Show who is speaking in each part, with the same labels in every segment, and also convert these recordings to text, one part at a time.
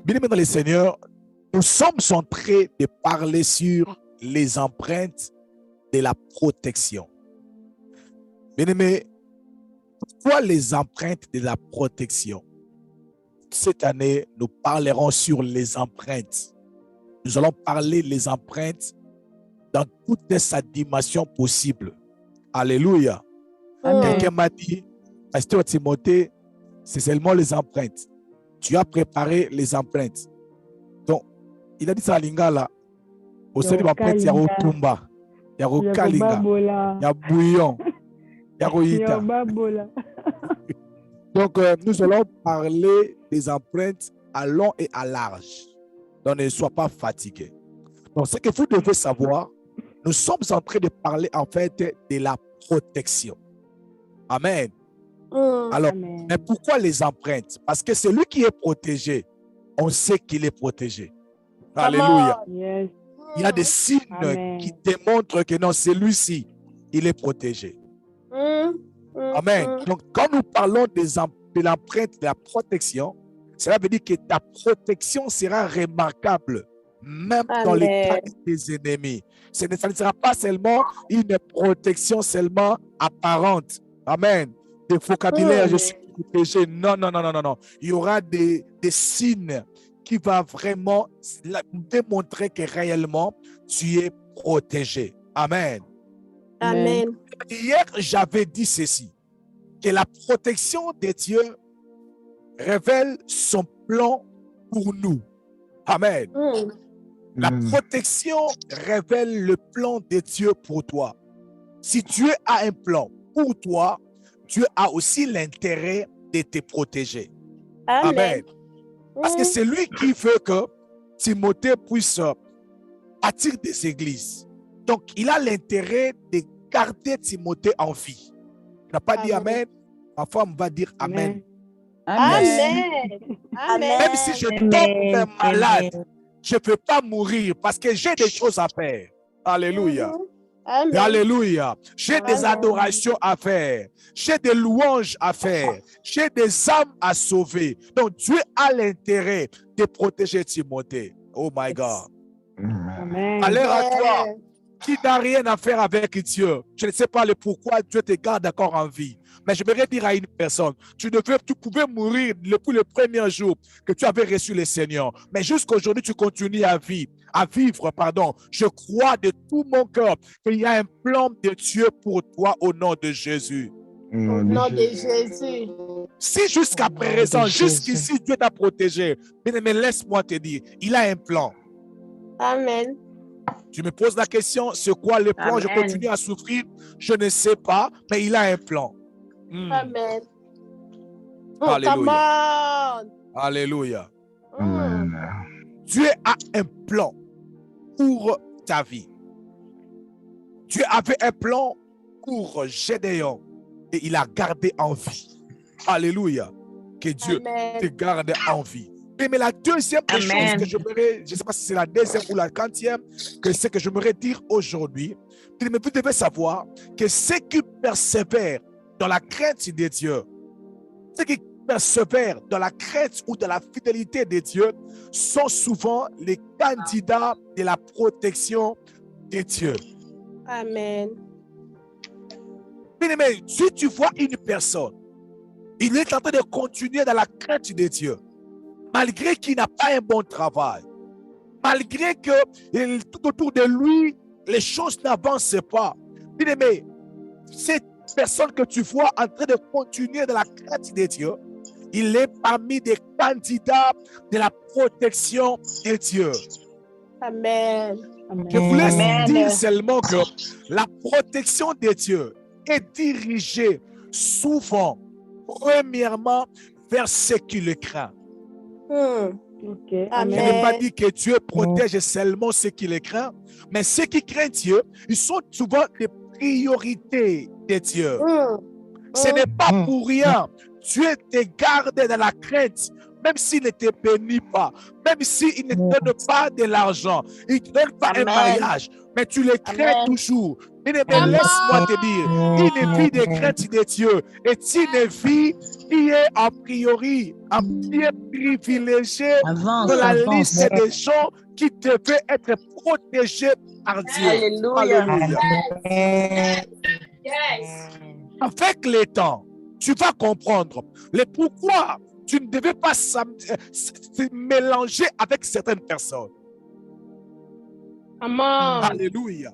Speaker 1: Bien-aimés dans les Seigneurs, nous sommes en train de parler sur les empreintes de la protection. Bien-aimés, pourquoi les empreintes de la protection? Cette année, nous parlerons sur les empreintes. Nous allons parler les empreintes dans toute sa dimension possible. Alléluia. Quelqu'un m'a dit, Pasteur Timothée, c'est seulement les empreintes. Tu as préparé les empreintes. Donc, il a dit ça à Lingala. Au sein de l'empreinte, il y a Otumba, il y a Okalinga, il y a Bouillon, il y a Rohita. Donc, nous allons parler des empreintes à long et à large. Donc, ne sois pas fatigué. Donc, ce que vous devez savoir, nous sommes en train de parler en fait de la protection. Amen. Alors,
Speaker 2: Amen.
Speaker 1: mais pourquoi les empreintes? Parce que celui qui est protégé, on sait qu'il est protégé. Alléluia.
Speaker 2: Yes.
Speaker 1: Il y a des signes qui démontrent que non, celui-ci, il est protégé. Amen. Donc, quand nous parlons de l'empreinte de la protection, cela veut dire que ta protection sera remarquable, même dans les cas des ennemis. Ça ne sera pas seulement une protection seulement apparente. Amen. Des vocabulaires, je suis protégé. Non, non, non, non, non, non. Il y aura des signes qui vont vraiment démontrer que réellement tu es protégé. Amen.
Speaker 3: Amen.
Speaker 1: Hier, j'avais dit ceci, que la protection de Dieu révèle son plan pour nous. Amen. La protection révèle le plan de Dieu pour toi. Si Dieu a un plan pour toi, Dieu a aussi l'intérêt de te protéger. Amen. Parce que c'est lui qui veut que Timothée puisse bâtir des églises. Donc, il a l'intérêt de garder Timothée en vie. Il n'a pas dit Amen. Ma femme va dire Amen.
Speaker 3: Amen. Amen.
Speaker 1: Même si je tombe malade, je ne peux pas mourir parce que j'ai des choses à faire. Alléluia.
Speaker 3: Amen.
Speaker 1: Alléluia. J'ai des adorations à faire. J'ai des louanges à faire. J'ai des âmes à sauver. Donc, Dieu a l'intérêt de protéger Timothée. Oh my God.
Speaker 2: Amen.
Speaker 1: Alors à toi, qui n'a rien à faire avec Dieu. Je ne sais pas le pourquoi Dieu te garde encore en vie. Mais je voudrais dire à une personne, tu pouvais mourir depuis le premier jour que tu avais reçu le Seigneur. Mais jusqu'à aujourd'hui, tu continues à vivre. Je crois de tout mon cœur qu'il y a un plan de Dieu pour toi au nom de Jésus.
Speaker 3: Au nom de Jésus.
Speaker 1: Si jusqu'à présent, jusqu'ici, Dieu t'a protégé, mais laisse-moi te dire, il a un plan.
Speaker 3: Amen.
Speaker 1: Tu me poses la question, c'est quoi le plan?
Speaker 2: Amen.
Speaker 1: Je continue à souffrir, je ne sais pas, mais il a un plan.
Speaker 3: Amen.
Speaker 1: Alléluia. Alléluia. Dieu a un plan pour ta vie. Dieu avait un plan pour Gédéon et il a gardé en vie. Alléluia. Que Dieu te garde en vie. Mais la deuxième chose que j'aimerais, je ne sais pas si c'est la deuxième ou la quantième, que c'est que j'aimerais dire aujourd'hui, vous devez savoir que ceux qui persévèrent dans la crainte de Dieu, ceux qui persévèrent dans la crainte ou dans la fidélité de Dieu, sont souvent les candidats de la protection de Dieu.
Speaker 3: Amen.
Speaker 1: Mais si tu vois une personne, il est en train de continuer dans la crainte de Dieu, malgré qu'il n'a pas un bon travail, malgré que tout autour de lui, les choses n'avancent pas. Bien-aimé, cette personne que tu vois en train de continuer dans la crainte de Dieu, il est parmi des candidats de la protection de Dieu.
Speaker 3: Amen.
Speaker 1: Je voulais dire seulement que la protection de Dieu est dirigée souvent, premièrement, vers ceux qui le craignent.
Speaker 2: Okay.
Speaker 1: Je n'ai pas dit que Dieu protège seulement ceux qui le craignent, mais ceux qui craignent Dieu, ils sont souvent des priorités de Dieu. Ce n'est pas pour rien. Dieu te garde dans la crainte même s'il ne te bénit pas, même s'il ne te donne pas de l'argent, il ne te donne pas un mariage, mais tu le crains toujours. Bien-aimé, laisse-moi te dire, une vie de crainte de Dieu est une vie qui est a priori un bien privilégié dans la liste des gens qui devaient être protégés par Dieu.
Speaker 3: Alléluia.
Speaker 1: Avec le temps, tu vas comprendre le pourquoi tu ne devais pas se mélanger avec certaines personnes.
Speaker 3: Amen.
Speaker 1: Alléluia.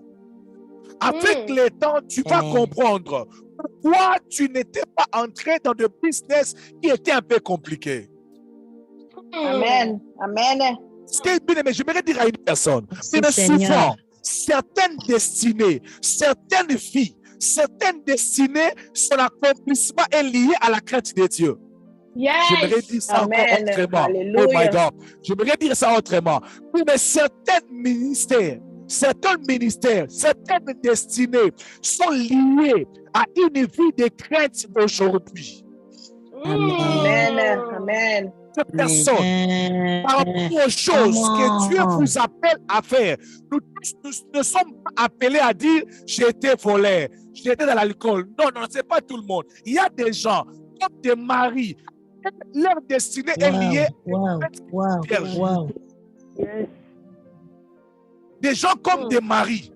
Speaker 1: Avec le temps, tu vas comprendre pourquoi tu n'étais pas entré dans des business qui étaient un peu compliqués.
Speaker 2: Amen. Amen.
Speaker 1: Ce qui est bien aimé, j'aimerais dire à une personne, mais souvent, certaines destinées, certaines vies, certaines destinées, son accomplissement est lié à la crainte de Dieu. J'aimerais dire ça autrement.
Speaker 2: Alléluia.
Speaker 1: Oh my God. J'aimerais dire ça autrement. Oui, mais certains ministères, certaines destinées sont liées à une vie de crainte aujourd'hui.
Speaker 2: Amen. Amen.
Speaker 1: Personne, par rapport aux choses que Dieu vous appelle à faire, nous ne sommes pas appelés à dire j'étais voleur, j'étais dans l'alcool. Non, non, c'est pas tout le monde. Il y a des gens comme des maris, leur destinée est liée à la vierge. Des gens comme des maris.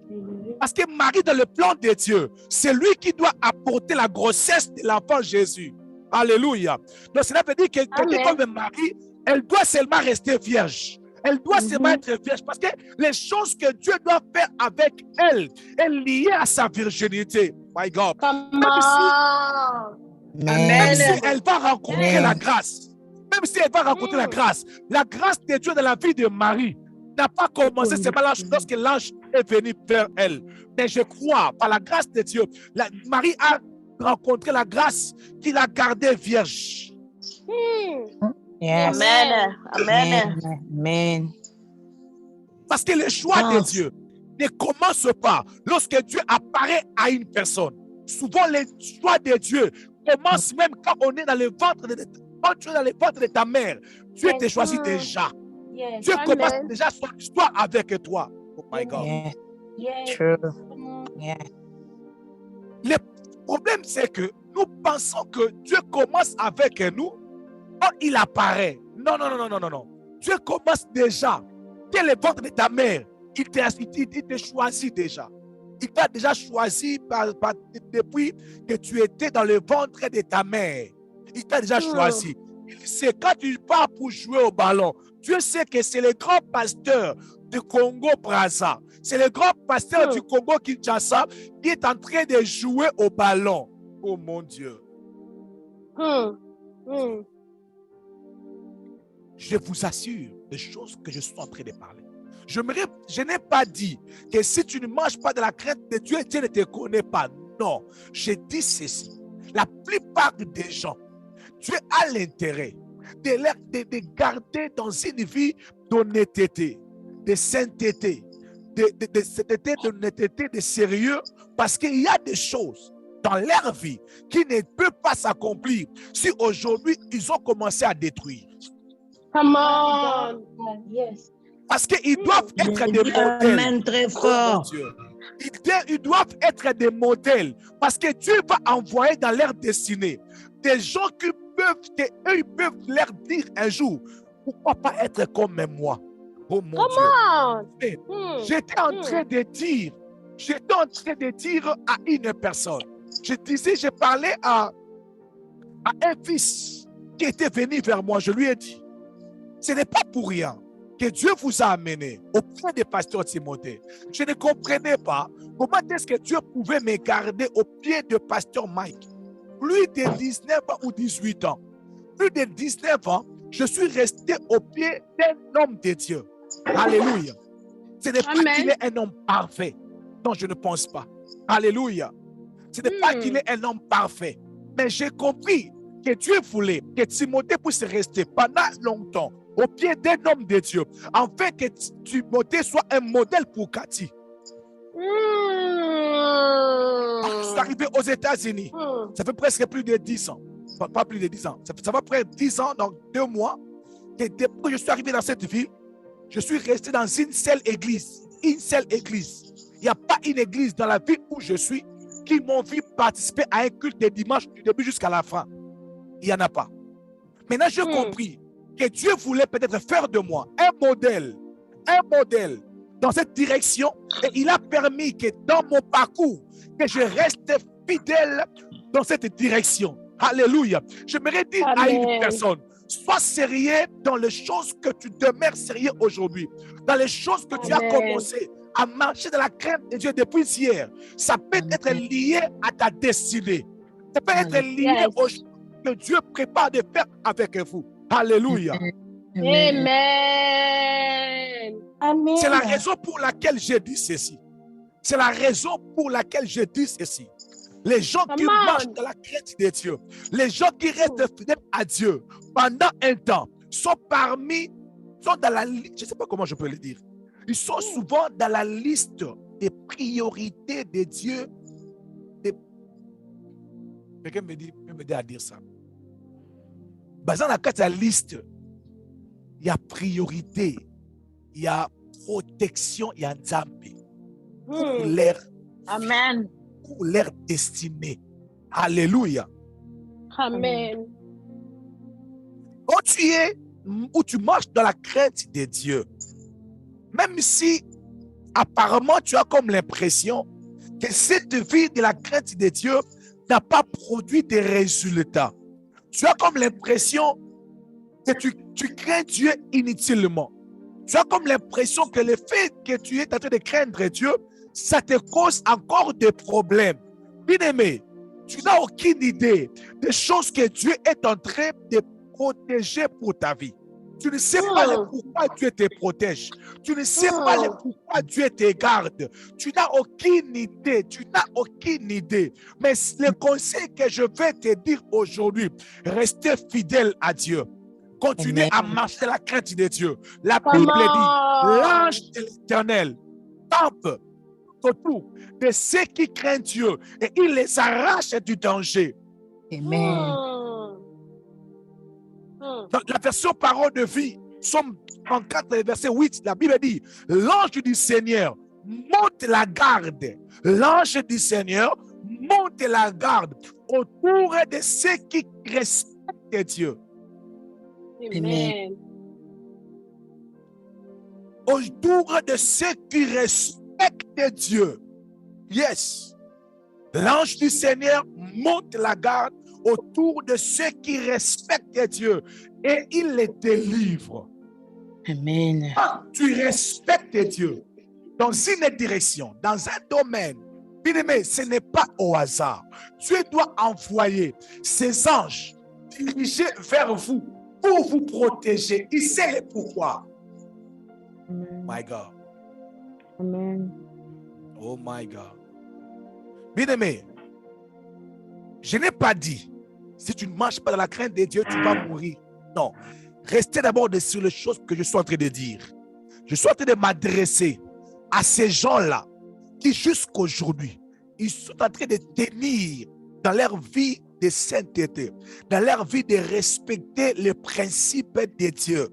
Speaker 1: Parce que Marie, dans le plan de Dieu, c'est lui qui doit apporter la grossesse de l'enfant Jésus. Alléluia. Donc, cela veut dire que quelqu'un comme Marie, elle doit seulement rester vierge. Elle doit seulement être vierge parce que les choses que Dieu doit faire avec elle est liée à sa virginité. My God. Même si elle va rencontrer la grâce, même si elle va rencontrer la grâce de Dieu dans la vie de Marie n'a pas commencé seulement lorsque l'ange est venu vers elle. Mais je crois, par la grâce de Dieu, Marie a rencontré la grâce qui l'a gardée vierge.
Speaker 2: Yes. Amen. Amen.
Speaker 4: Amen.
Speaker 1: Parce que le choix de Dieu ne commence pas lorsque Dieu apparaît à une personne. Souvent, le choix de Dieu commence même quand on est dans le ventre de ta mère. Dieu te choisit déjà. Dieu commence déjà son histoire avec toi. Oh my God.
Speaker 4: True.
Speaker 1: Le problème, c'est que nous pensons que Dieu commence avec nous quand il apparaît. Non, non, non, non, non, non. Dieu commence déjà. Dès le ventre de ta mère, il te choisit déjà. Il t'a déjà choisi depuis que tu étais dans le ventre de ta mère. Il t'a déjà choisi. C'est quand tu pars pour jouer au ballon. Dieu sait que c'est le grand pasteur du Congo-Brazza. C'est le grand pasteur du Congo-Kinshasa qui est en train de jouer au ballon. Oh mon Dieu. Je vous assure des choses que je suis en train de parler. Je n'ai pas dit que si tu ne manges pas de la crainte de Dieu, Dieu ne te connaît pas. Non, je dis ceci. La plupart des gens, Dieu a l'intérêt de garder dans une vie d'honnêteté, de sainteté, d'honnêteté, de sérieux, parce qu'il y a des choses dans leur vie qui ne peuvent pas s'accomplir si aujourd'hui ils ont commencé à détruire.
Speaker 3: Come on. Yes.
Speaker 1: Parce qu'ils doivent être des modèles.
Speaker 4: Amen, très fort.
Speaker 1: Ils doivent être des modèles. Parce que Dieu va envoyer dans leur destinée des gens qui eux, ils peuvent leur dire un jour, pourquoi pas être comme moi? Oh mon Dieu. J'étais en train de dire à une personne. Je parlais à un fils qui était venu vers moi. Je lui ai dit, ce n'est pas pour rien que Dieu vous a amené auprès du pasteur Timothée. Je ne comprenais pas comment est-ce que Dieu pouvait me garder au pied de pasteur Mike. Plus de 19 ans ou 18 ans. Plus de 19 ans, je suis resté au pied d'un homme de Dieu. Alléluia. Ce n'est pas qu'il est un homme parfait. Non, je ne pense pas. Alléluia. Ce n'est pas qu'il est un homme parfait. Mais j'ai compris que Dieu voulait que Timothée puisse rester pendant longtemps au pied d'un homme de Dieu, afin que Timothée soit un modèle pour Cathy. C'est arrivé aux États-Unis. Ça fait presque plus de 10 ans. Pas plus de 10 ans. Ça va près de 10 ans, donc 2 mois. que depuis que je suis arrivé dans cette ville, je suis resté dans une seule église. Une seule église. Il n'y a pas une église dans la ville où je suis qui m'ont vu participer à un culte de dimanche du début jusqu'à la fin. Il n'y en a pas. Maintenant, j'ai compris que Dieu voulait peut-être faire de moi un modèle dans cette direction, et il a permis que dans mon parcours, que je reste fidèle dans cette direction. Alléluia. J'aimerais dire à une personne, sois sérieux dans les choses que tu demeures sérieux aujourd'hui, dans les choses que tu as commencé à marcher dans la crainte de Dieu depuis hier. Ça peut être lié à ta destinée. Ça peut être lié aux choses que Dieu prépare de faire avec vous. Alléluia.
Speaker 3: Amen. Amen.
Speaker 1: C'est la raison pour laquelle j'ai dit ceci. C'est la raison pour laquelle je dis ceci. Les gens qui marchent dans la crainte de Dieu, les gens qui restent fidèles à Dieu pendant un temps, sont dans la liste, je ne sais pas comment je peux le dire, ils sont souvent dans la liste des priorités de Dieu. Quelqu'un peut m'aider à dire ça. Basant dans la liste, il y a priorité, il y a protection, il y a Nzambe. Pour leur destinée. Alléluia.
Speaker 3: Amen.
Speaker 1: Quand tu es où tu marches dans la crainte de Dieu, même si apparemment tu as comme l'impression que cette vie de la crainte de Dieu n'a pas produit des résultats, tu as comme l'impression que tu crains Dieu inutilement. Tu as comme l'impression que le fait que tu es en train de craindre Dieu, ça te cause encore des problèmes. Bien-aimé, tu n'as aucune idée des choses que Dieu est en train de protéger pour ta vie. Tu ne sais pas pourquoi Dieu te protège. Tu ne sais pas pourquoi Dieu te garde. Tu n'as aucune idée. Tu n'as aucune idée. Mais le conseil que je vais te dire aujourd'hui, restez fidèle à Dieu. Continuez à marcher dans la crainte de Dieu. La Bible dit, l'ange de l'Éternel campe autour de ceux qui craignent Dieu et il les arrache du danger.
Speaker 4: Amen.
Speaker 1: Dans la version parole de vie, Somme 34, verset 8, la Bible dit, l'ange du Seigneur monte la garde. L'ange du Seigneur monte la garde autour de ceux qui respectent Dieu.
Speaker 3: Amen.
Speaker 1: Autour de ceux qui respectent Dieu. Yes. L'ange du Seigneur monte la garde autour de ceux qui respectent Dieu et il les délivre.
Speaker 4: Amen.
Speaker 1: Quand tu respectes Dieu dans une direction, dans un domaine, bien-aimé, ce n'est pas au hasard. Dieu doit envoyer ses anges dirigés vers vous pour vous protéger. Il sait le pourquoi. My God.
Speaker 3: Amen.
Speaker 1: Oh my God. Bien-aimé, je n'ai pas dit, si tu ne marches pas dans la crainte de Dieu, tu vas mourir. Non. Restez d'abord sur les choses que je suis en train de dire. Je suis en train de m'adresser à ces gens-là qui jusqu'aujourd'hui, ils sont en train de tenir dans leur vie de sainteté, dans leur vie de respecter les principes de Dieu.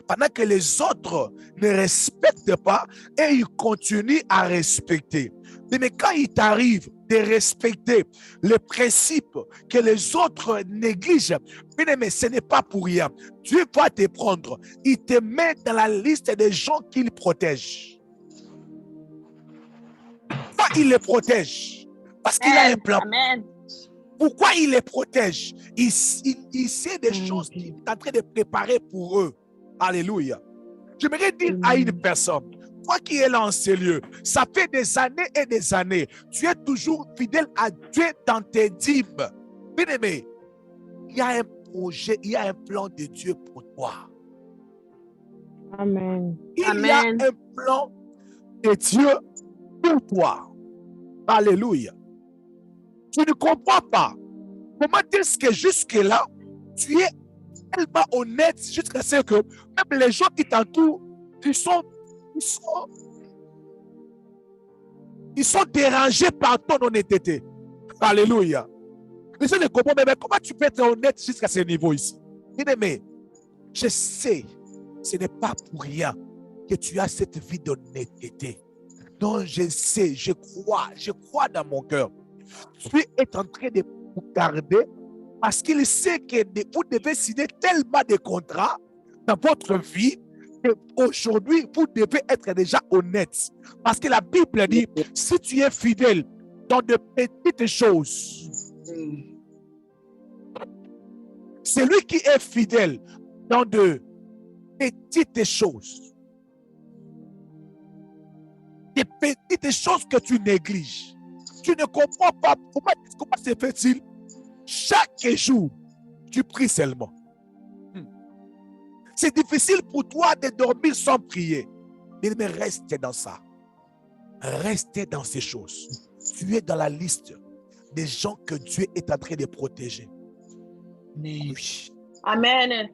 Speaker 1: Pendant que les autres ne respectent pas et ils continuent à respecter. Mais quand il t'arrive de respecter les principes que les autres négligent, mais ce n'est pas pour rien. Dieu va te prendre. Il te met dans la liste des gens qu'il protège. Pourquoi il les protège? Parce qu'il a un plan.
Speaker 2: Amen.
Speaker 1: Pourquoi il les protège? Il sait des choses qu'il est en train de préparer pour eux. Alléluia. J'aimerais dire à une personne, toi qui es là en ces lieux, ça fait des années et des années, tu es toujours fidèle à Dieu dans tes dîmes. Bien-aimé, il y a un projet, il y a un plan de Dieu pour toi.
Speaker 3: Amen.
Speaker 1: Il y a un plan de Dieu pour toi. Alléluia. Tu ne comprends pas. Comment est-ce que jusque-là, tu es tellement honnête jusqu'à ce que même les gens qui t'entourent, ils sont dérangés par ton honnêteté. Alléluia. Les gens ne comprennent pas, mais comment tu peux être honnête jusqu'à ce niveau ici? Bien-aimé, Je sais, ce n'est pas pour rien que tu as cette vie d'honnêteté. Donc, je sais, je crois dans mon cœur. Dieu est en train de vous garder parce qu'il sait que vous devez signer tellement de contrats dans votre vie qu'aujourd'hui, vous devez être déjà honnête. Parce que la Bible dit, si tu es fidèle dans de petites choses, celui qui est fidèle dans de petites choses, des petites choses que tu négliges, tu ne comprends pas comment se fait-il? Chaque jour, tu pries seulement. C'est difficile pour toi de dormir sans prier. Mais reste dans ça. Restez dans ces choses. Tu es dans la liste des gens que Dieu est en train de protéger. Oui.
Speaker 2: Amen.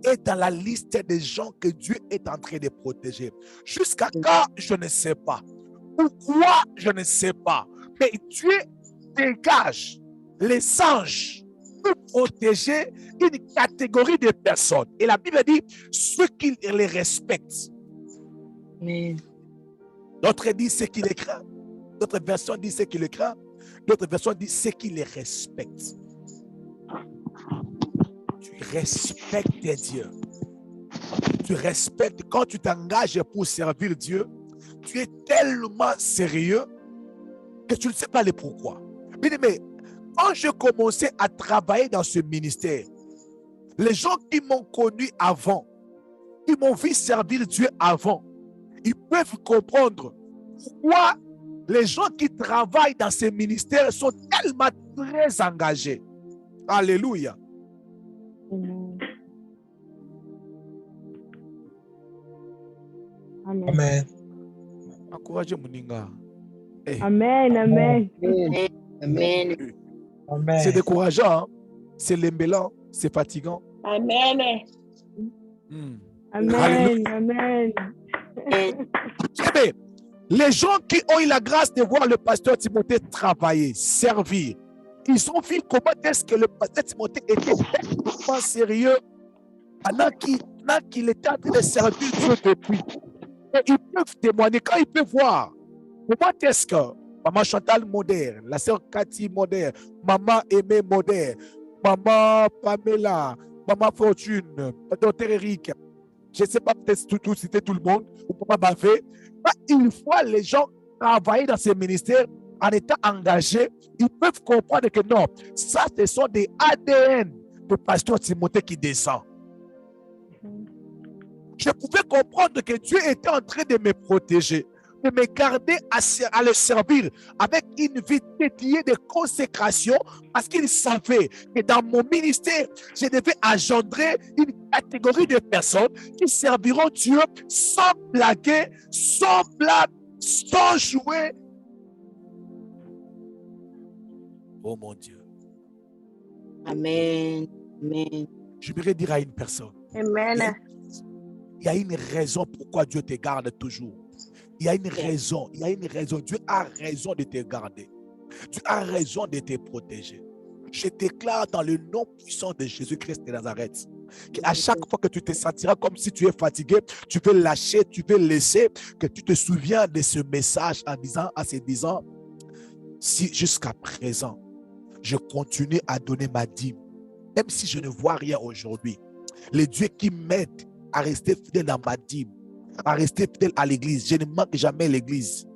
Speaker 1: Et dans la liste des gens que Dieu est en train de protéger. Jusqu'à quand, je ne sais pas. Pourquoi, je ne sais pas. Mais Dieu dégage les anges pour protéger une catégorie de personnes. Et la Bible dit, ceux qui les respectent.
Speaker 4: Amen.
Speaker 1: D'autres disent ceux qui les craignent. D'autres versions disent ceux qui les craignent. D'autres versions disent ceux qui les respectent. Tu respectes Dieu. Tu respectes quand tu t'engages pour servir Dieu. Tu es tellement sérieux que tu ne sais pas le pourquoi. Mais quand je commençais à travailler dans ce ministère, les gens qui m'ont connu avant, qui m'ont vu servir Dieu avant, ils peuvent comprendre pourquoi les gens qui travaillent dans ces ministères sont tellement très engagés. Alléluia.
Speaker 3: Amen.
Speaker 5: Amen.
Speaker 1: Encouragez Moninga.
Speaker 3: Amen. Amen.
Speaker 4: Amen.
Speaker 5: Amen.
Speaker 1: C'est décourageant, hein? C'est lembelant, c'est fatigant.
Speaker 2: Amen.
Speaker 3: Amen. Amen.
Speaker 1: Mais les gens qui ont eu la grâce de voir le pasteur Timothée travailler, servir, ils ont vu comment est-ce que le pasteur Timothée était tellement sérieux pendant qu'il était en train de servir Dieu depuis. Et ils peuvent témoigner, quand ils peuvent voir comment est-ce que Maman Chantal moderne, la sœur Cathy moderne, Maman Aimée moderne, Maman Pamela, Maman Fortune, Docteur Eric, je ne sais pas peut-être tout citer tout le monde, ou Papa Bavé. Une fois les gens travaillent dans ces ministères en étant engagés, ils peuvent comprendre que non, ça ce sont des ADN de pasteur Timothée qui descend. Je pouvais comprendre que Dieu était en train de me protéger, de me garder à le servir avec une vie dédiée de consécration parce qu'il savait que dans mon ministère, je devais engendrer une catégorie de personnes qui serviront Dieu sans blaguer, sans blague, sans jouer. Oh mon Dieu.
Speaker 4: Amen. Amen.
Speaker 1: Je voudrais dire à une personne,
Speaker 2: Amen.
Speaker 1: il y a une raison pourquoi Dieu te garde toujours. Il y a une raison, Dieu a raison de te garder. Dieu a raison de te protéger. Je déclare dans le nom puissant de Jésus-Christ de Nazareth qu'à chaque fois que tu te sentiras comme si tu es fatigué, tu veux lâcher, tu veux laisser, que tu te souviens de ce message en se disant, si jusqu'à présent, je continue à donner ma dîme, même si je ne vois rien aujourd'hui, le Dieu qui m'aide à rester fidèle dans ma dîme, à rester fidèle à l'église, je ne manque jamais l'église.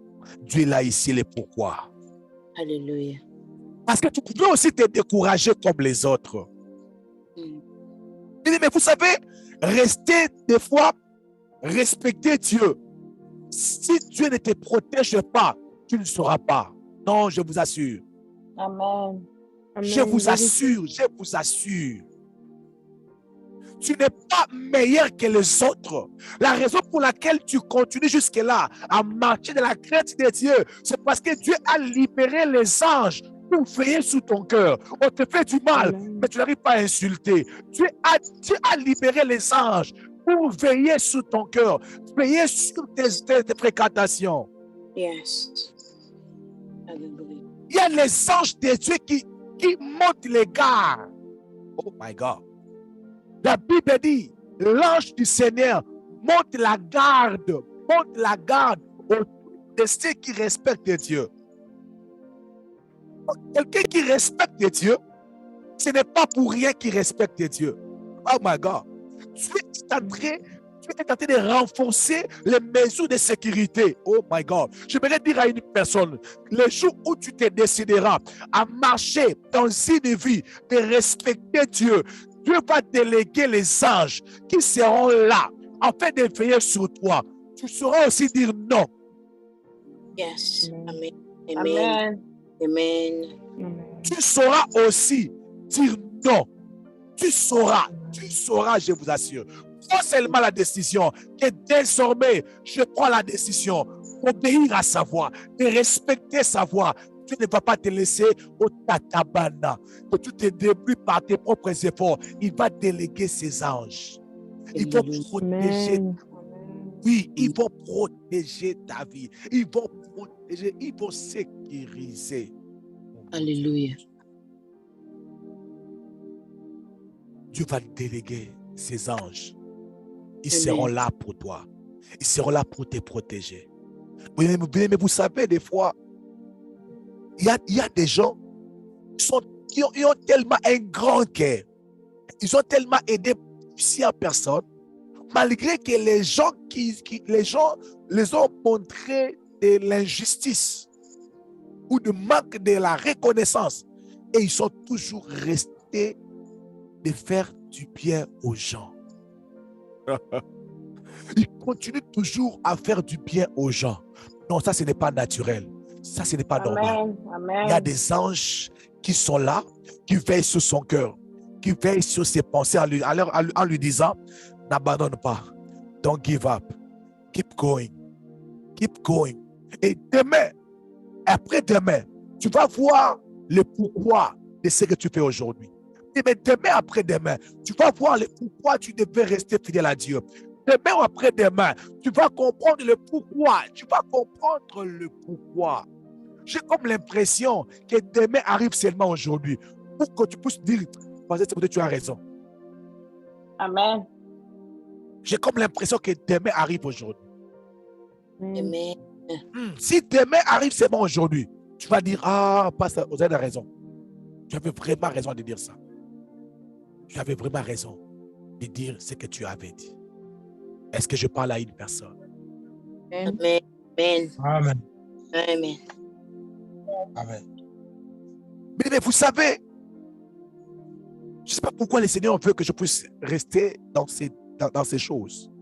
Speaker 1: Dieu est là ici, le pourquoi.
Speaker 4: Alléluia.
Speaker 1: Parce que tu pouvais aussi te décourager comme les autres. Mais vous savez, rester des fois, respecter Dieu. Si Dieu ne te protège pas, tu ne sauras pas. Non, je vous assure.
Speaker 2: Amen.
Speaker 1: Je vous assure. Tu n'es pas meilleur que les autres. La raison pour laquelle tu continues jusque-là à marcher dans la crainte de Dieu, c'est parce que Dieu a libéré les anges pour veiller sur ton cœur. On te fait du mal, mais tu n'arrives pas à insulter. Dieu a libéré les anges pour veiller sur ton cœur, veiller sur tes fréquentations.
Speaker 4: Yes. Alléluia.
Speaker 1: Il y a les anges de Dieu qui montent les gardes. Oh my God. La Bible dit, l'ange du Seigneur monte la garde autour de ceux qui respectent Dieu. Quelqu'un qui respecte Dieu, ce n'est pas pour rien qu'il respecte Dieu. Oh my God. Tu es en train de renforcer les mesures de sécurité. Oh my God. Je voudrais dire à une personne, le jour où tu te décideras à marcher dans une vie de respecter Dieu, Dieu va déléguer les anges qui seront là afin de veiller sur toi. Tu sauras aussi dire non.
Speaker 4: Yes. Amen. Amen.
Speaker 2: Amen.
Speaker 4: Amen.
Speaker 1: Tu sauras aussi dire non. Tu sauras, je vous assure. Prends seulement la décision que désormais, je prends la décision d'obéir à sa voix, de respecter sa voix. Tu ne vas pas te laisser au tatabana, que tu te débrouilles par tes propres efforts. Il va déléguer ses anges. Ils vont protéger. Oui, ils vont protéger ta vie. Ils vont protéger, ils vont sécuriser.
Speaker 4: Alléluia.
Speaker 1: Dieu va déléguer ses anges. Ils
Speaker 4: Amen.
Speaker 1: seront là pour toi. Ils seront là pour te protéger. Oui, mais vous savez, des fois, il y a des gens qui ont tellement un grand cœur. Ils ont tellement aidé plusieurs personnes, malgré que les gens les ont montré de l'injustice ou de manque de la reconnaissance. Et ils sont toujours restés de faire du bien aux gens. Ils continuent toujours à faire du bien aux gens. Non, ça, ce n'est pas naturel. Ça, ce n'est pas normal.
Speaker 2: Amen.
Speaker 1: Il y a des anges qui sont là, qui veillent sur son cœur, qui veillent sur ses pensées en lui disant, n'abandonne pas. Don't give up. Keep going. Keep going. Et demain, après-demain, tu vas voir le pourquoi de ce que tu fais aujourd'hui. Mais demain, après-demain, tu vas voir le pourquoi tu devais rester fidèle à Dieu. Demain ou après-demain, tu vas comprendre le pourquoi. Tu vas comprendre le pourquoi. J'ai comme l'impression que demain arrive seulement aujourd'hui. Pour que tu puisses dire, peut-être tu as raison.
Speaker 2: Amen.
Speaker 1: J'ai comme l'impression que demain arrive aujourd'hui.
Speaker 4: Amen.
Speaker 1: Si demain arrive seulement aujourd'hui, tu vas dire, ah, pasteur, vous avez raison. Tu avais vraiment raison de dire ça. Tu avais vraiment raison de dire ce que tu avais dit. Est-ce que je parle à une personne?
Speaker 4: Amen. Amen.
Speaker 5: Amen.
Speaker 4: Amen.
Speaker 5: Amen.
Speaker 1: Mais vous savez, je ne sais pas pourquoi le Seigneur veut que je puisse rester dans ces choses.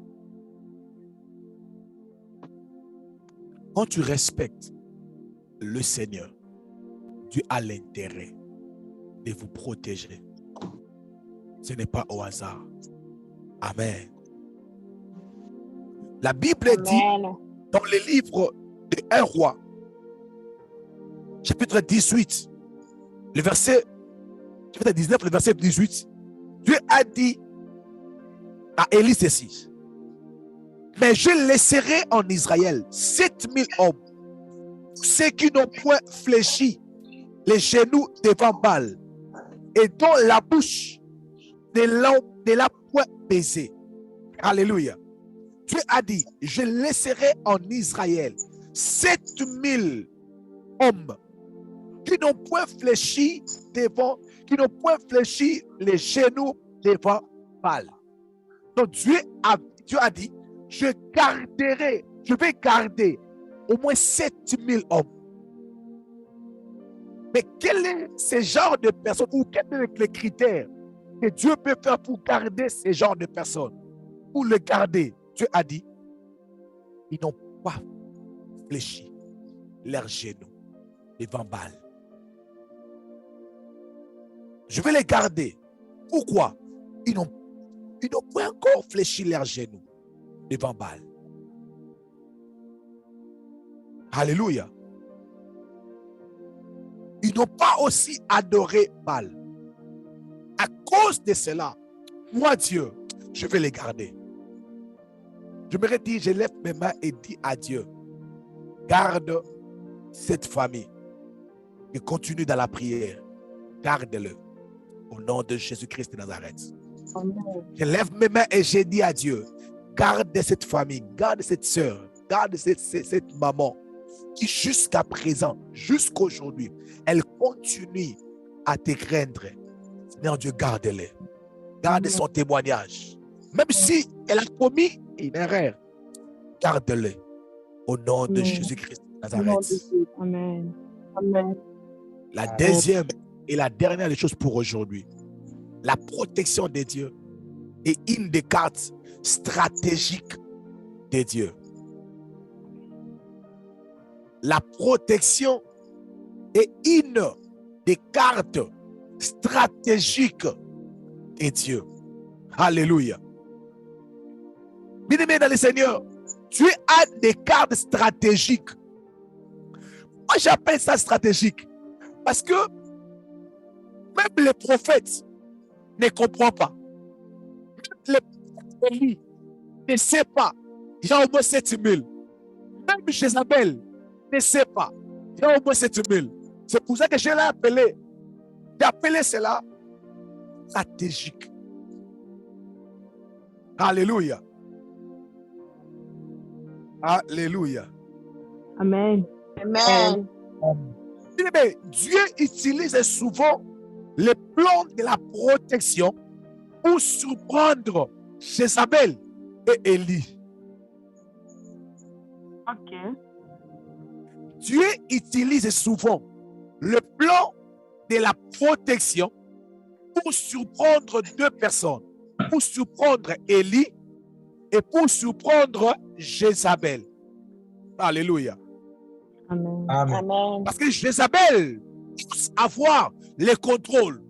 Speaker 1: Quand tu respectes le Seigneur, Dieu a l'intérêt de vous protéger. Ce n'est pas au hasard. Amen. La Bible dit
Speaker 2: Amen.
Speaker 1: dans le livre de 1 Roi, chapitre 18, le verset, chapitre 19, le verset 18, Dieu a dit à Élie ceci: mais je laisserai en Israël 7000 hommes, ceux qui n'ont point fléchi les genoux devant Baal et dont la bouche ne l'a point baisé. Alléluia. Dieu a dit, je laisserai en Israël 7000 hommes qui n'ont point fléchi les genoux devant Baal. Donc Dieu a dit, je vais garder au moins 7000 hommes. Mais quel est ce genre de personnes, ou quels sont les critères que Dieu peut faire pour garder ce genre de personnes? Pour le garder, Dieu a dit, ils n'ont pas fléchi leurs genoux devant Baal. Je vais les garder. Pourquoi? Ils n'ont pas encore fléchi leurs genoux devant Baal. Alléluia. Ils n'ont pas aussi adoré Baal. À cause de cela, moi Dieu, je vais les garder. Je me dis, je lève mes mains et dis à Dieu, garde cette famille et continue dans la prière. Garde-le au nom de Jésus-Christ de Nazareth. Je lève mes mains et j'ai dit à Dieu, garde cette famille, garde cette sœur, garde cette maman qui jusqu'à présent, jusqu'aujourd'hui, elle continue à te craindre. Seigneur Dieu, garde-les. Garde son témoignage. Même si elle a commis une erreur, garde-les. Au nom de Jésus-Christ de Nazareth.
Speaker 3: Amen.
Speaker 1: La deuxième et la dernière des choses pour aujourd'hui, la protection de Dieu est une des cartes stratégiques de Dieu. La protection est une des cartes stratégiques de Dieu. Alléluia. Bien-aimé dans le Seigneur, tu as des cartes stratégiques. Moi, j'appelle ça stratégique parce que même les prophètes ne comprennent pas. Même les prophètes ne savent pas. Il y a au moins 7000. Même Jézabel ne sait pas. Il y a au moins 7000. C'est pour ça que je l'ai appelé. J'ai appelé cela stratégique. Alléluia. Alléluia.
Speaker 3: Amen.
Speaker 2: Amen.
Speaker 1: Mais Dieu utilise souvent le plan de la protection pour surprendre Jézabel et Élie.
Speaker 3: Ok.
Speaker 1: Dieu utilise souvent le plan de la protection pour surprendre deux personnes, pour surprendre Élie et pour surprendre Jézabel. Alléluia.
Speaker 3: Amen.
Speaker 5: Amen.
Speaker 2: Amen.
Speaker 1: Parce que Jézabel pense avoir le contrôle.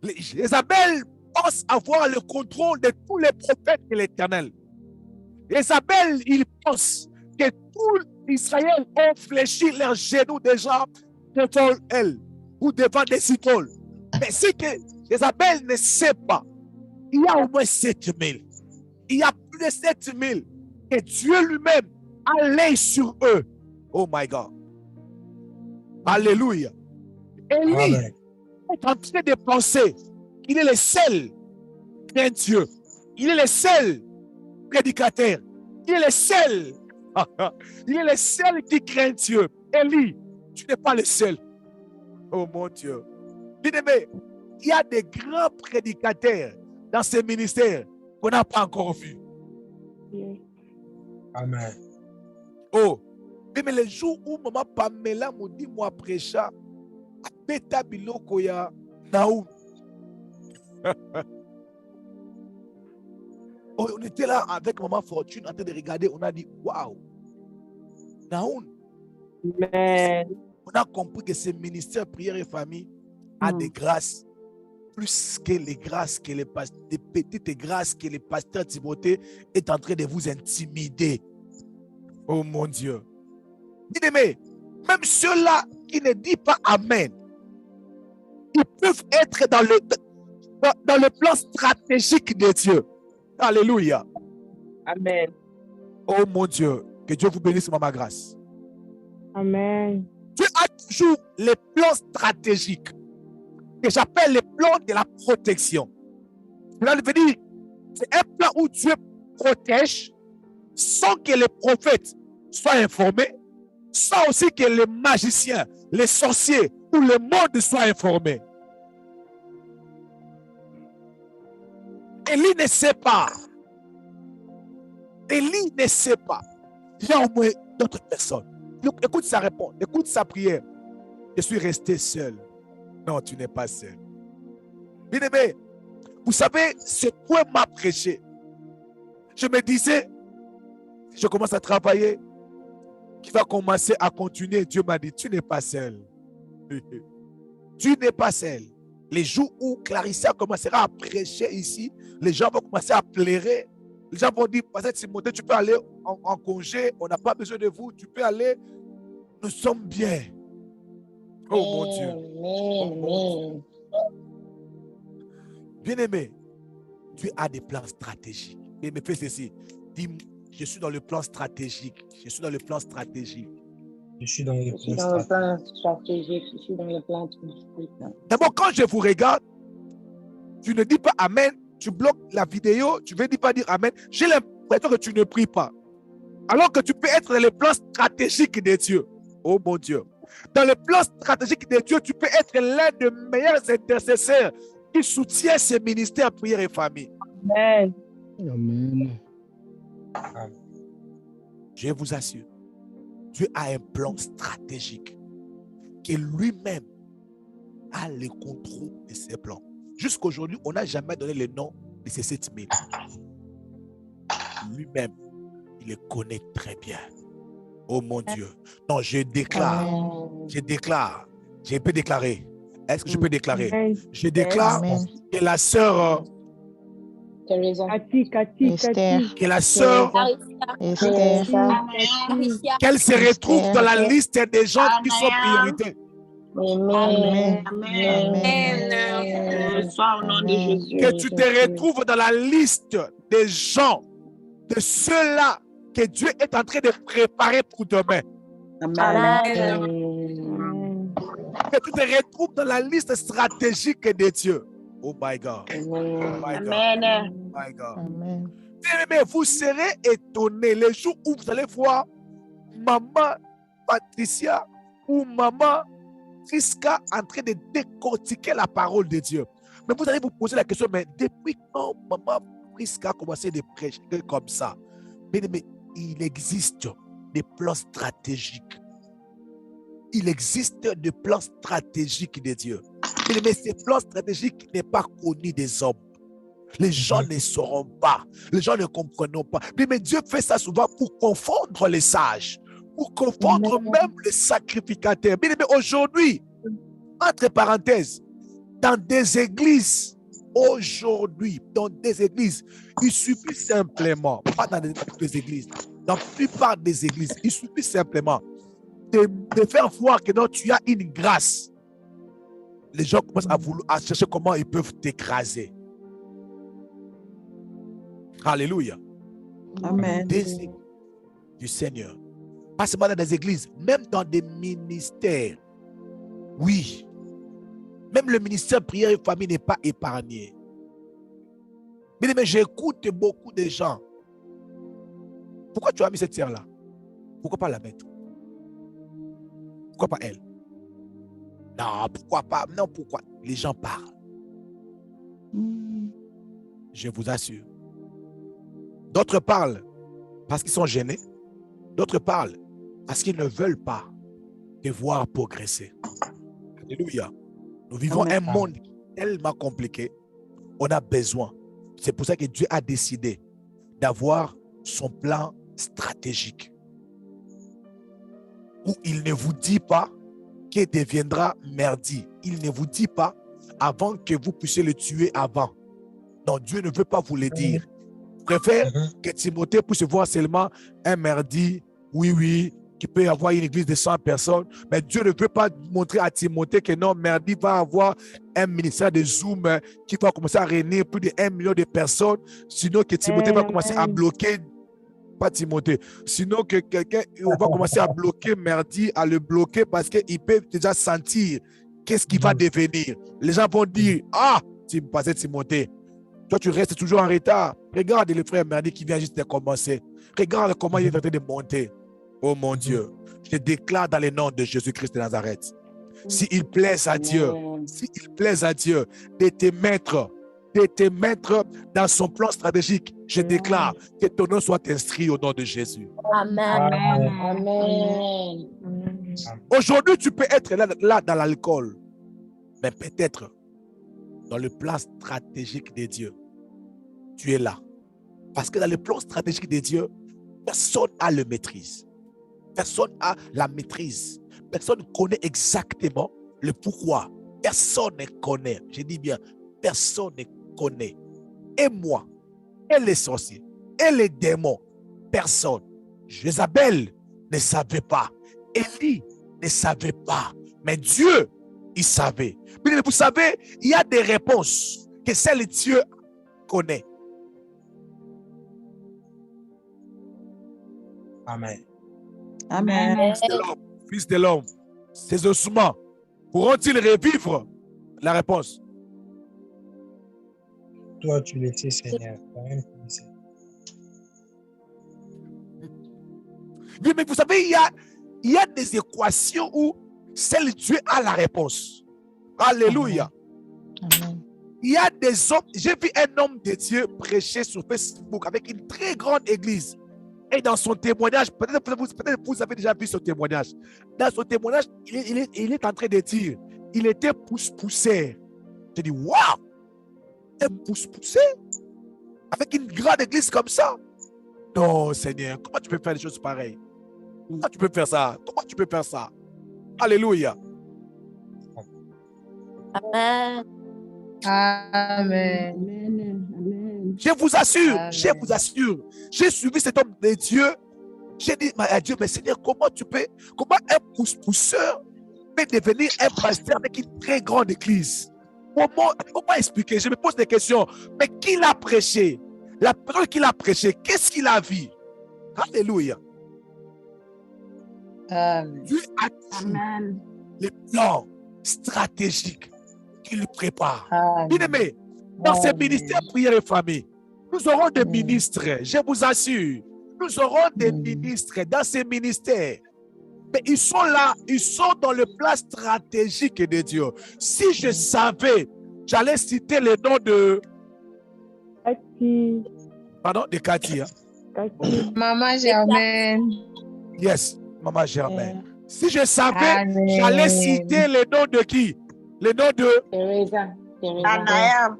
Speaker 1: Jézabel pense avoir le contrôle de tous les prophètes de l'Éternel. Jézabel, il pense que tout Israël ont fléchi leurs genoux déjà devant elle ou devant des idoles. Mais ce que Jézabel ne sait pas, il y a au moins 7000. Il y a plus de 7000 que Dieu lui-même a l'œil sur eux. Oh my God. Alléluia. Élie
Speaker 5: Amen.
Speaker 1: est en train de penser qu'il est le seul qui craint Dieu. Il est le seul prédicateur. Il est le seul. Il est le seul qui craint Dieu. Élie, tu n'es pas le seul. Oh mon Dieu. Bien-aimé, il y a des grands prédicateurs dans ce ministère qu'on n'a pas encore vus.
Speaker 5: Amen.
Speaker 1: Oh, mais le jour où maman Pamela m'a dit, moi prêcha, à Beta Biloko ya Naoum. Oh, on était là avec maman Fortune en train de regarder, on a dit, waouh, Naoum.
Speaker 3: Amen.
Speaker 1: On a compris que ce ministère prière et famille a des grâces, plus que les grâces que des petites grâces que le pasteur Timothée est en train de vous intimider. Oh mon Dieu. Bien-aimé, même ceux-là qui ne disent pas Amen, ils peuvent être dans le plan stratégique de Dieu. Alléluia.
Speaker 3: Amen.
Speaker 1: Oh mon Dieu, que Dieu vous bénisse, maman grâce.
Speaker 3: Amen.
Speaker 1: Dieu a toujours les plans stratégiques que j'appelle les plans de la protection. Cela veut dire, c'est un plan où Dieu protège sans que les prophètes soient informés, sans aussi que les magiciens, les sorciers ou le monde soient informés. Élie ne sait pas. Élie ne sait pas. Il y a au moins d'autres personnes. Donc, écoute sa réponse, écoute sa prière. Je suis resté seul. Non, tu n'es pas seul. Bien-aimé, vous savez, ce point m'a prêché. Je me disais, si je commence à travailler, qui va commencer à continuer, Dieu m'a dit, tu n'es pas seul. Tu n'es pas seul. Les jours où Clarissa commencera à prêcher ici, les gens vont commencer à pleurer. Les gens vont dire, Pasteur Timothée, tu peux aller en congé, on n'a pas besoin de vous, tu peux aller, nous sommes bien. Oh mon Dieu. Oh mon Dieu. Bien-aimé, Dieu a des plans stratégiques. Et me fais ceci. Dis, je suis dans le plan stratégique. Je suis dans le plan stratégique.
Speaker 5: Je suis dans le
Speaker 2: Je suis
Speaker 5: plan
Speaker 2: dans le
Speaker 5: stratégique.
Speaker 2: plan stratégique. Je suis dans le plan stratégique.
Speaker 1: D'abord, quand je vous regarde, tu ne dis pas Amen, tu bloques la vidéo, tu ne veux pas dire Amen. J'ai l'impression que tu ne pries pas. Alors que tu peux être dans le plan stratégique de Dieu. Oh mon Dieu. Dans le plan stratégique de Dieu, tu peux être l'un des meilleurs intercesseurs qui soutient ce ministère prière et famille.
Speaker 3: Amen.
Speaker 5: Amen.
Speaker 1: Je vous assure, Dieu a un plan stratégique qui lui-même a le contrôle de ses plans. Jusqu'aujourd'hui, on n'a jamais donné le nom de ces 7000. Lui-même, il les connaît très bien. Oh mon Dieu. Non, je déclare, je peux déclarer. Est-ce que je peux déclarer?
Speaker 3: Amen.
Speaker 1: Je déclare
Speaker 6: Amen.
Speaker 1: que la sœur,
Speaker 3: Cathy.
Speaker 6: Esther.
Speaker 1: que la sœur,
Speaker 6: Esther.
Speaker 1: qu'elle se retrouve dans la liste des gens qui sont
Speaker 2: Amen.
Speaker 1: prioritaires.
Speaker 2: Amen.
Speaker 6: Amen.
Speaker 2: Soit au nom de
Speaker 6: Amen.
Speaker 2: Jésus.
Speaker 1: Que tu te retrouves dans la liste des gens, de ceux-là que Dieu est en train de préparer pour demain.
Speaker 3: Amen.
Speaker 1: Que tu te retrouves dans la liste stratégique de Dieu. Oh my God. Oh my God.
Speaker 2: Amen.
Speaker 1: Oh my God.
Speaker 6: Amen.
Speaker 1: Mais vous serez étonnés le jour où vous allez voir maman Patricia ou maman Friska en train de décortiquer la parole de Dieu. Mais vous allez vous poser la question, mais depuis quand maman Friska a commencé à prêcher comme ça? Mais il existe des plans stratégiques. Il existe des plans stratégiques de Dieu. Mais ces plans stratégiques n'est pas connu des hommes. Les gens ne sauront pas. Les gens ne comprendront pas. Mais Dieu fait ça souvent pour confondre les sages, pour confondre même les sacrificateurs. Mais aujourd'hui, entre parenthèses, dans des églises, aujourd'hui, dans des églises, il suffit simplement, pas dans toutes les églises, dans la plupart des églises, il suffit simplement de faire voir que non, tu as une grâce. Les gens commencent à chercher comment ils peuvent t'écraser. Alléluia.
Speaker 3: Amen.
Speaker 1: Des églises du Seigneur. Pas seulement dans des églises, même dans des ministères. Oui. Même le ministère prière et famille n'est pas épargné. Mais j'écoute beaucoup de gens. Pourquoi tu as mis cette sœur-là? Pourquoi pas la mettre? Pourquoi pas elle? Non, pourquoi pas? Non, pourquoi? Les gens parlent. Je vous assure. D'autres parlent parce qu'ils sont gênés. D'autres parlent parce qu'ils ne veulent pas te voir progresser. Alléluia. Nous vivons un monde tellement compliqué. On a besoin. C'est pour ça que Dieu a décidé d'avoir son plan stratégique. Où il ne vous dit pas qu'il deviendra merdi. Il ne vous dit pas avant que vous puissiez le tuer avant. Non, Dieu ne veut pas vous le dire. Il préfère que Timothée puisse voir seulement un merdi, oui, qui peut avoir une église de 100 personnes. Mais Dieu ne veut pas montrer à Timothée que non, merdi va avoir un ministère de Zoom qui va commencer à réunir plus de 1 million de personnes. Sinon que Timothée va commencer à bloquer, pas Timothée, sinon que quelqu'un va commencer à bloquer merdi, à le bloquer parce qu'il peut déjà sentir qu'est-ce qui va devenir. Les gens vont dire, ah, passé Timothée, toi tu restes toujours en retard. Regarde le frère merdi qui vient juste de commencer. Regarde comment il est en train de monter. Oh mon Dieu, je déclare dans le nom de Jésus-Christ de Nazareth, s'il plaise à Dieu, de te mettre dans son plan stratégique, je déclare que ton nom soit inscrit au nom de Jésus.
Speaker 2: Amen.
Speaker 1: Aujourd'hui, tu peux être là dans l'alcool, mais peut-être dans le plan stratégique de Dieu, tu es là. Parce que dans le plan stratégique de Dieu, personne n'a le maîtrise. Personne n'a la maîtrise. Personne ne connaît exactement le pourquoi. Personne ne connaît. Je dis bien, personne ne connaît. Et moi, et les sorciers, et les démons, personne. Jézabel ne savait pas. Élie ne savait pas. Mais Dieu, il savait. Mais vous savez, il y a des réponses que seul Dieu connaît.
Speaker 5: Amen.
Speaker 3: Amen.
Speaker 1: Fils de l'homme, ces ossements pourront-ils revivre? La réponse.
Speaker 5: Toi, tu le sais, Seigneur. Toi-même, tu le sais.
Speaker 1: Oui, mais vous savez, il y a des équations où seul Dieu a la réponse. Alléluia.
Speaker 6: Amen.
Speaker 1: Il y a des hommes, j'ai vu un homme de Dieu prêcher sur Facebook avec une très grande église. Et dans son témoignage, peut-être vous avez déjà vu son témoignage. Dans son témoignage, il est en train de dire, il était pousse-pousseur. J'ai dit, waouh! Un pousse-pousseur? Avec une grande église comme ça? Non, Seigneur, comment tu peux faire des choses pareilles? Comment tu peux faire ça? Comment tu peux faire ça? Alléluia.
Speaker 4: Amen.
Speaker 3: Amen. Amen.
Speaker 1: Je vous assure,
Speaker 3: Amen.
Speaker 1: j'ai suivi cet homme de Dieu. J'ai dit à Dieu, mais Seigneur, comment un pousse-pousseur peut devenir un pasteur avec une très grande église? Comment expliquer? Je me pose des questions. Mais qui l'a prêché? La parole qu'il a prêché, qu'est-ce qu'il a vu? Alléluia.
Speaker 3: Amen.
Speaker 1: Dieu a dit les plans stratégiques qu'il prépare. Bien-aimé, dans ces ministères prière et famille, nous aurons des ministres, je vous assure. Nous aurons des ministres dans ces ministères. Mais ils sont là, ils sont dans le plan stratégique de Dieu. Si je savais, j'allais citer le nom de... Pardon, de Cathy.
Speaker 3: Maman Germaine.
Speaker 1: Yes, Maman Germaine. Si je savais,
Speaker 3: Amen.
Speaker 1: j'allais citer le nom de qui? Le nom de...
Speaker 2: Teresa.
Speaker 4: Anaël.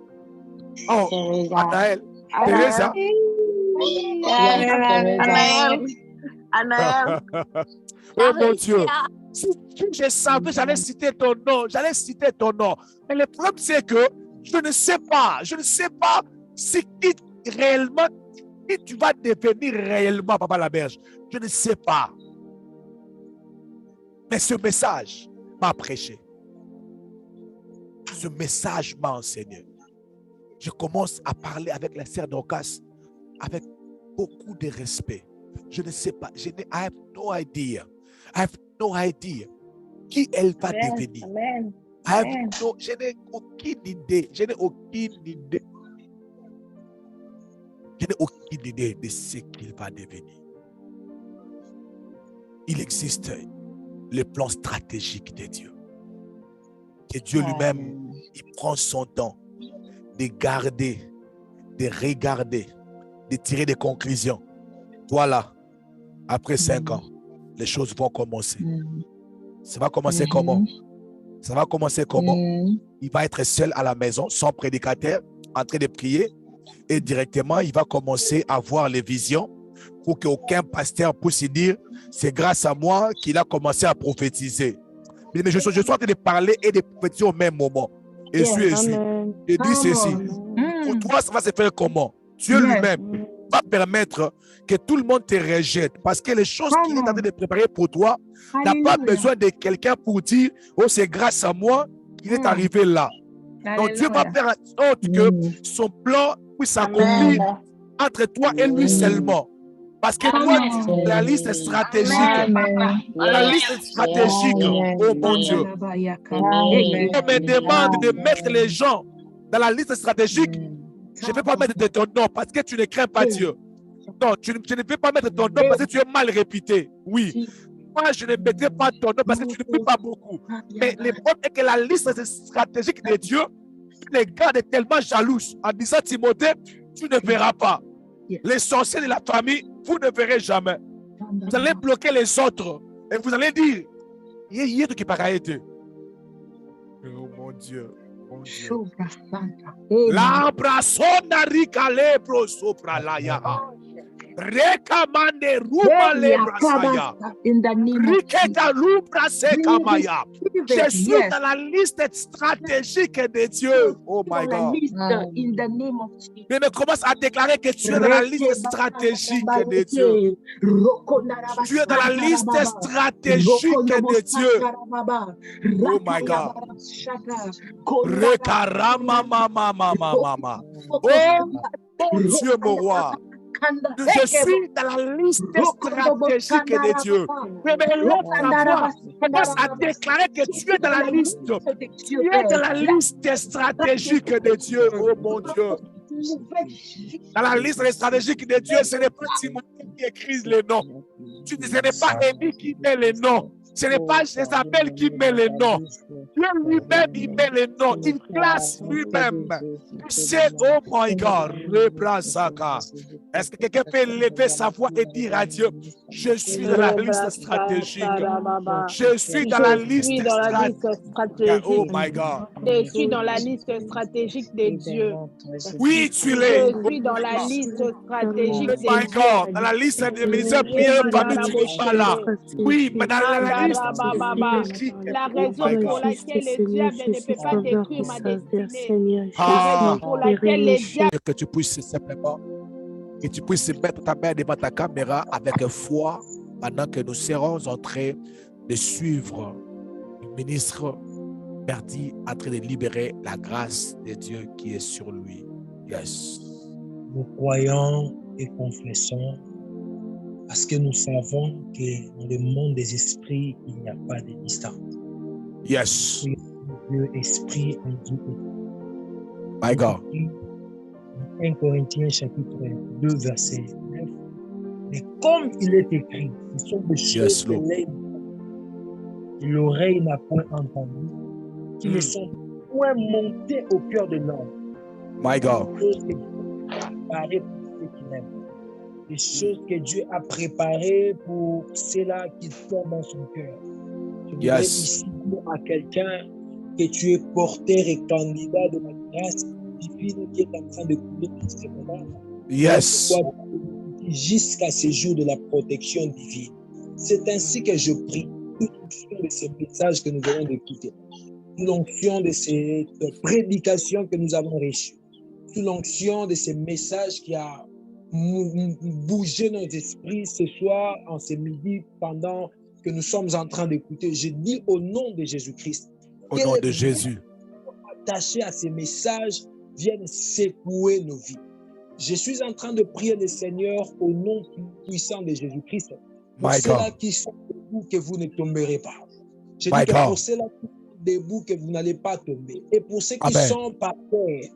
Speaker 1: Oh, Anaël. Teresa.
Speaker 4: Anaël.
Speaker 1: Oh mon Dieu. Si je savais, j'allais citer ton nom. Mais le problème, c'est que je ne sais pas si réellement, qui tu vas devenir réellement, Papa Laberge. Je ne sais pas. Mais ce message m'a prêché. Ce message m'a enseigné. Je commence à parler avec la sœur Dorcas avec beaucoup de respect. Je ne sais pas. I have no idea. I have no idea qui elle va devenir.
Speaker 2: Amen.
Speaker 1: Je n'ai aucune idée. Je n'ai aucune idée de ce qu'il va devenir. Il existe le plan stratégique de Dieu. Que Dieu lui-même, il prend son temps de garder, de regarder, de tirer des conclusions. Voilà, après 5 ans, les choses vont commencer. Ça va commencer comment? Ça va commencer comment? Il va être seul à la maison, sans prédicateur, en train de prier, et directement, il va commencer à voir les visions pour qu'aucun pasteur puisse dire, c'est grâce à moi qu'il a commencé à prophétiser. Mais je suis en train de parler et de prophétiser au même moment. Et suis. Et dis ceci. Pour toi, ça va se faire comment? Dieu lui-même va permettre que tout le monde te rejette. Parce que les choses qu'il est en train de préparer pour toi, n'a pas besoin de quelqu'un pour dire, oh, c'est grâce à moi qu'il est arrivé là. Donc Dieu va faire en sorte que son plan puisse s'accomplir entre toi et lui seulement. Parce que toi, la liste stratégique, la liste stratégique, oh mon Dieu. On me demande de mettre les gens dans la liste stratégique. Je ne vais pas mettre ton nom parce que tu ne crains pas Dieu. Non, je ne vais pas mettre ton nom parce que tu es mal réputé. Oui. Moi, je ne mettrai pas ton nom parce que tu ne pries pas beaucoup. Mais le problème est que la liste stratégique de Dieu, les gars est tellement jaloux en disant, Timothée, tu ne verras pas. Les sorciers de la famille, vous ne verrez jamais. Vous allez bloquer les autres et vous allez dire, il y a qui paraît. Oh mon Dieu. L'arbre sonarica lebro sopra la yaha. Rekamande ruba lebra saya. Riketa lubra sekamaya. Je suis dans la liste stratégique de Dieu. Oh my God. Mais me commence à déclarer que tu es dans la liste stratégique de Dieu. Tu es dans la liste stratégique de Dieu. Oh my God. Rekarama mama mama mama. Oh Dieu mon roi. Je suis dans la liste stratégique de Dieu. Mais l'autre commence à déclarer que tu es dans la liste. Tu es dans la liste stratégique de Dieu. Oh mon Dieu. Dans la liste stratégique de Dieu, ce n'est pas Timothée qui écrit les noms. Ce n'est pas Élie qui met les noms. Ce n'est pas Jézabel qui met les noms. Dieu lui-même, il met les noms. Il classe lui-même. C'est, oh my God, reprends ça. Est-ce que quelqu'un peut lever sa voix et dire à Dieu, je suis dans la liste stratégique. Je suis dans la liste stratégique. Oh my God.
Speaker 3: Je suis dans la liste stratégique de Dieu.
Speaker 1: Oui, tu l'es.
Speaker 3: Je suis dans la liste stratégique
Speaker 1: Oh my
Speaker 3: de
Speaker 1: God.
Speaker 3: Dieu.
Speaker 1: Dans la liste des ministères prières, famille, tu n'es pas là. Oui, mais dans la liste stratégique.
Speaker 3: La
Speaker 1: Oh
Speaker 3: raison
Speaker 1: my
Speaker 3: pour
Speaker 1: God.
Speaker 3: laquelle le diable ne peut pas détruire ma destinée. La raison pour laquelle le diable...
Speaker 1: Que tu puisses simplement, que tu puisses mettre ta main devant ta caméra avec foi pendant que nous serons en train de suivre le ministre Berdy en train de libérer la grâce de Dieu qui est sur lui. Yes.
Speaker 5: Nous croyons et confessons parce que nous savons que dans le monde des esprits, il n'y a pas de distance.
Speaker 1: Yes.
Speaker 5: Dieu, esprit, en Dieu.
Speaker 1: My God.
Speaker 5: 1 Corinthiens chapitre 2, verset 9. Mais comme il est écrit, ce sont des choses que l'oreille n'a point entendues, qui ne sont point montées au cœur de l'homme.
Speaker 1: My God.
Speaker 5: Des choses que Dieu a préparées pour ceux-là qui tombent dans son cœur. Je voudrais ici dire à quelqu'un que tu es porteur et candidat de la grâce divine qui est en train de couler dans ce moment.
Speaker 1: Yes.
Speaker 5: Jusqu'à ce jour de la protection divine. C'est ainsi que je prie sous l'onction de ces messages que nous venons d'écouter, sous l'onction de cette prédication que nous avons reçue, sous l'onction de ces messages qui a bougé nos esprits ce soir, en ce midi, pendant que nous sommes en train d'écouter. Je dis au nom de Jésus-Christ.
Speaker 1: Au nom de Jésus.
Speaker 5: Attachés à ces messages viennent secouer nos vies. Je suis en train de prier le Seigneur au nom puissant de Jésus-Christ. Pour ceux-là qui sont debout, que vous ne tomberez pas. Je dis que pour ceux-là qui sont debout, que vous n'allez pas tomber. Et pour ceux qui sont par terre,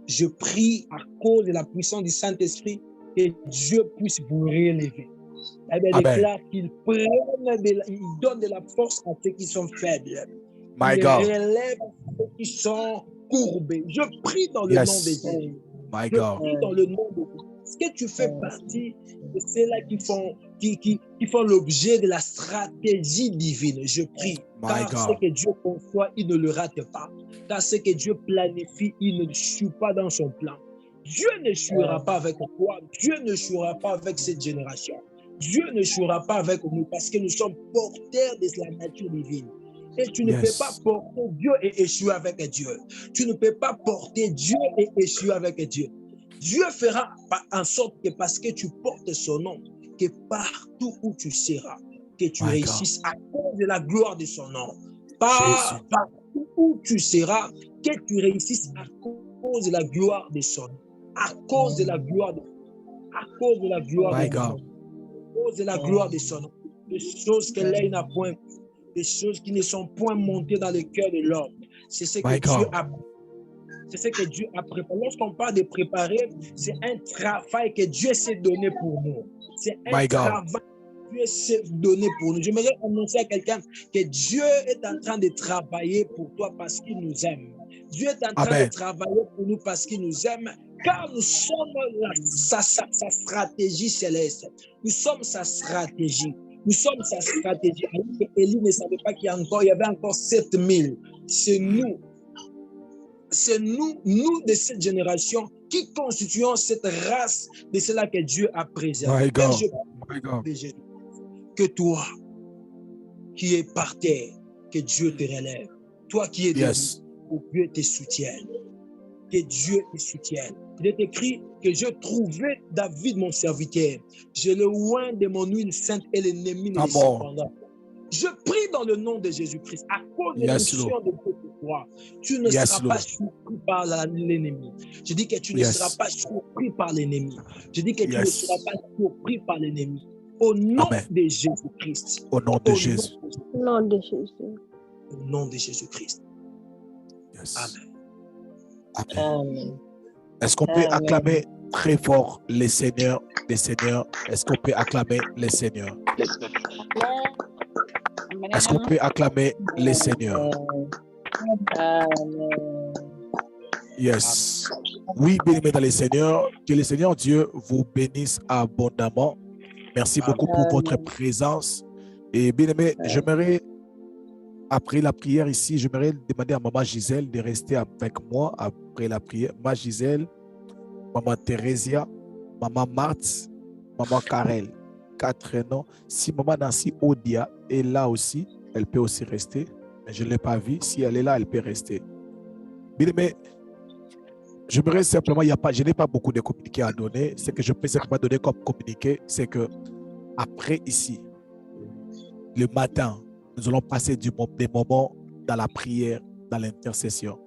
Speaker 5: je prie à cause de la puissance du Saint-Esprit que Dieu puisse vous relever. La Bible déclare qu'il donne de la force à ceux qui sont faibles. Il relève ceux qui sont courbés. Je prie dans le nom de Jésus. Je prie dans le nom de Jésus. Est-ce que tu fais partie de ceux-là qui font l'objet de la stratégie divine? Je prie. Car ce que Dieu conçoit, il ne le rate pas. Car ce que Dieu planifie, il ne choue pas dans son plan. Dieu ne jouera pas avec toi. Dieu ne jouera pas avec cette génération. Dieu ne jouera pas avec nous parce que nous sommes porteurs de la nature divine. Et tu ne peux pas porter Dieu et échouer avec Dieu. Tu ne peux pas porter Dieu et échouer avec Dieu. Dieu fera en sorte que parce que tu portes son nom, que partout où tu seras, que tu réussisses à cause de la gloire de son nom. Partout où tu seras, que tu réussisses à cause de la gloire de son nom. À cause de la gloire de son nom. À cause de la gloire de son nom. À cause de la gloire de son nom. Des choses que l'œil n'a point, des choses qui ne sont point montées dans le cœur de l'homme. C'est ce que Dieu a. C'est ce que Dieu a préparé. Lorsqu'on parle de préparer, c'est un travail que Dieu s'est donné pour nous. C'est un travail que Dieu s'est donné pour nous. J'aimerais annoncer à quelqu'un que Dieu est en train de travailler pour toi parce qu'il nous aime. Dieu est en train de travailler pour nous parce qu'il nous aime, car nous sommes sa stratégie céleste. Nous sommes sa stratégie. Nous sommes sa stratégie. Élie ne savait pas qu'il y avait encore 7000. C'est nous. C'est nous de cette génération qui constituons cette race de cela que Dieu a préservé. Que toi, qui es par terre, que Dieu te relève. Toi qui es debout, que Dieu te soutienne. Que Dieu te soutienne. Il est écrit que je trouvais David, mon serviteur. Je le oins de mon huile sainte et l'ennemi ne le cependant. Je prie dans le nom de Jésus-Christ, à cause de l'onction de toi, tu ne seras pas surpris par l'ennemi. Je dis que tu ne seras pas surpris par l'ennemi. Je dis que tu ne seras pas surpris par l'ennemi. Au nom de Jésus-Christ.
Speaker 1: Au nom de Jésus.
Speaker 2: Au nom de Jésus.
Speaker 5: Au nom de Jésus-Christ.
Speaker 1: Yes.
Speaker 5: Amen.
Speaker 1: Amen. Est-ce qu'on peut acclamer très fort les seigneurs, les seigneurs? Est-ce qu'on peut acclamer les seigneurs? Est-ce qu'on peut acclamer les seigneurs? Yes. Oui, bien-aimés dans les seigneurs, que le Seigneur Dieu vous bénisse abondamment. Merci beaucoup pour votre présence. Et bien-aimés, j'aimerais, après la prière ici, j'aimerais demander à Maman Gisèle de rester avec moi après la prière. Maman Gisèle, Maman Thérésia, Maman Marthe, Maman Karel. 4 noms. Si Maman Nancy Odia est là aussi, elle peut aussi rester. Mais je ne l'ai pas vue. Si elle est là, elle peut rester. Bien-aimés, j'aimerais simplement, je n'ai pas beaucoup de communiqués à donner. Ce que je peux simplement donner comme communiqué, c'est que après ici, le matin, nous allons passer des moments dans la prière, dans l'intercession.